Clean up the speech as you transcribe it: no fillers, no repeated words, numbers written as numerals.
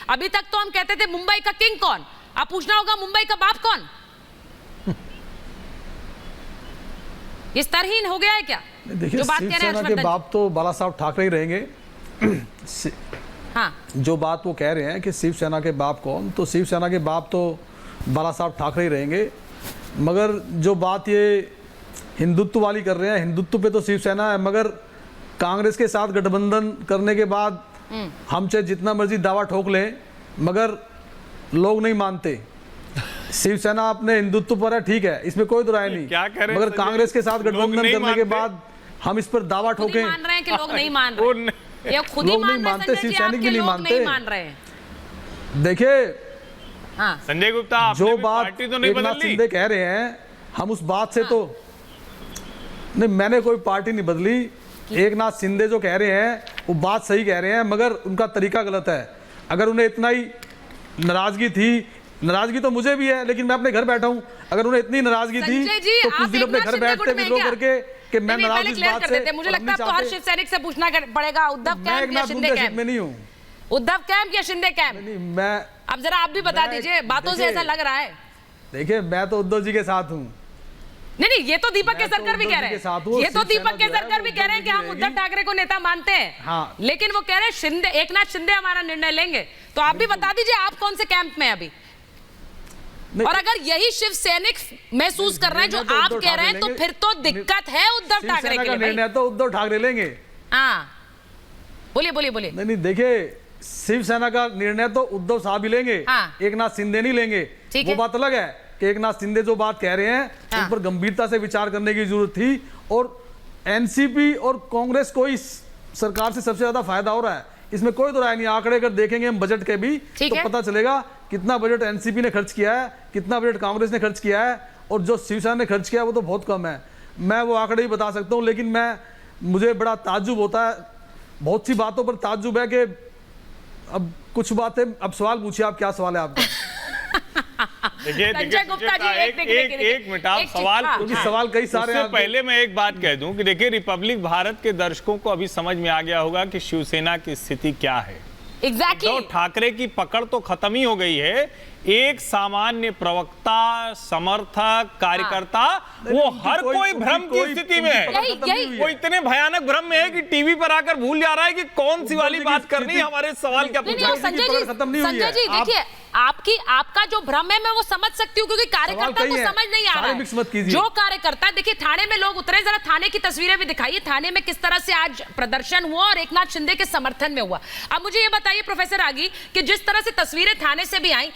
अभी तक तो हम कहते थे मुंबई का किंग कौन, अब पूछना होगा मुंबई का बाप कौन। ये स्तरहीन हो गया है क्या? देखिए, जो बात कह रहे हैं शिवसेना के बाप तो बाला साहब ठाकरे ही रहेंगे। हाँ, जो बात वो कह रहे हैं कि शिवसेना के बाप कौन, तो शिवसेना के बाप तो बाला साहब ठाकरे ही रहेंगे। मगर जो बात ये हिंदुत्व वाली कर रहे हैं, हिंदुत्व पे तो शिवसेना है, मगर कांग्रेस के साथ गठबंधन करने के बाद हम चाहे जितना मर्जी दावा ठोक लें, मगर लोग नहीं मानते। शिवसेना अपने हिंदुत्व पर है, ठीक है, इसमें कोई तो राय नहीं, क्या कह रहे हैं मगर कांग्रेस के साथ गठबंधन करने के बाद हम इस पर दावा ठोकें। मान रहे हैं कि लोग नहीं मान रहे, ये खुद ही लोग नहीं मानते, शिव सैनिक भी नहीं मानते। मान रहे हैं। देखिए, हाँ, संजय गुप्ता, आपने जो भी बात पार्टी तो नहीं एकनाथ बदल ली। शिंदे कह रहे हैं, हम उस बात से तो नहीं, मैंने कोई पार्टी नहीं बदली। एकनाथ शिंदे जो कह रहे हैं वो बात सही कह रहे हैं, मगर उनका तरीका गलत है। अगर उन्हें इतना ही नाराजगी थी, नाराजगी तो मुझे भी है, लेकिन मैं अपने घर बैठा हूं, अगर उन्हें इतनी नाराजगी थी तो कुछ दिन अपने घर बैठते विद्रोह करके कि मैं नाराज इस बात से। मुझे लगता है तो हर शिव सैनिक से पूछना पड़ेगा, उद्धव कैंप या शिंदे कैंप में नहीं हूं, उद्धव कैंप या शिंदे कैंप? नहीं, मैं अब जरा आप भी बता दीजिए, बातों से ऐसा लग रहा है। देखिए, मैं तो उद्धव जी के साथ हूं। नहीं, ये तो दीपक केसरकर भी कह रहे हैं, ये तो दीपक केसरकर भी कह रहे हैं कि हम उद्धव ठाकरे को नेता मानते हैं। हाँ, लेकिन वो कह रहे हैं शिंदे, एकनाथ शिंदे हमारा निर्णय लेंगे। तो आप भी बता दीजिए आप कौन से कैंप में अभी, और अगर यही शिव सैनिक महसूस कर रहे हैं जो आप कह रहे हैं, तो फिर तो दिक्कत है उद्धव ठाकरे के लिए। निर्णय तो उद्धव ठाकरे लेंगे। हाँ, बोलिए बोलिए बोलिए। नहीं, देखिए, शिवसेना का निर्णय तो उद्धव साहब ही लेंगे, हाँ, एकनाथ शिंदे नहीं लेंगे। वो बात अलग है कि एकनाथ शिंदे जो बात कह रहे हैं, हाँ, उन पर गंभीरता से विचार करने की जरूरत थी। और एनसीपी और कांग्रेस को इस सरकार से सबसे ज्यादा फायदा हो रहा है, इसमें कोई तो राय नहीं। आंकड़े अगर देखेंगे हम बजट के भी, तो पता चलेगा कितना बजट एनसीपी ने खर्च किया है, कितना बजट कांग्रेस ने खर्च किया है, और जो शिवसेना ने खर्च किया है वो तो बहुत कम है। मैं वो आंकड़े ही बता सकता हूँ, लेकिन मुझे बड़ा ताज्जुब होता है, बहुत सी बातों पर ताज्जुब है कि अब कुछ बातें, अब सवाल पूछिए, आप क्या सवाल है आपका? संजय गुप्ता जी, एक मिनट, आप सवाल, सवाल कई सारे हैं। पहले मैं एक बात कह दूं कि देखिए, रिपब्लिक भारत के दर्शकों को अभी समझ में आ गया होगा कि शिवसेना की स्थिति क्या है। एग्जैक्टली, ठाकरे की पकड़ तो खत्म ही हो गई है। एक सामान्य प्रवक्ता, समर्थक, कार्यकर्ता, वो हर कोई भ्रम की स्थिति में है। वो इतने भयानक भ्रम में है कि टीवी पर आकर भूल जा रहा है कि कौन सी वाली बात करनी, हमारे सवाल क्या पूछा। संजय जी देखिए, आपका जो भ्रम है मैं वो समझ सकती हूँ, क्योंकि कार्यकर्ता को समझ नहीं आ रहा है। जो कार्यकर्ता, देखिए थाने में लोग उतरे, जरा थाने की तस्वीरें भी दिखाइए, थाने में किस तरह से आज प्रदर्शन हुआ और एकनाथ शिंदे के समर्थन में हुआ। अब मुझे ये बताइए प्रोफेसर आगी कि जिस तरह से तस्वीरें थाने से भी आई,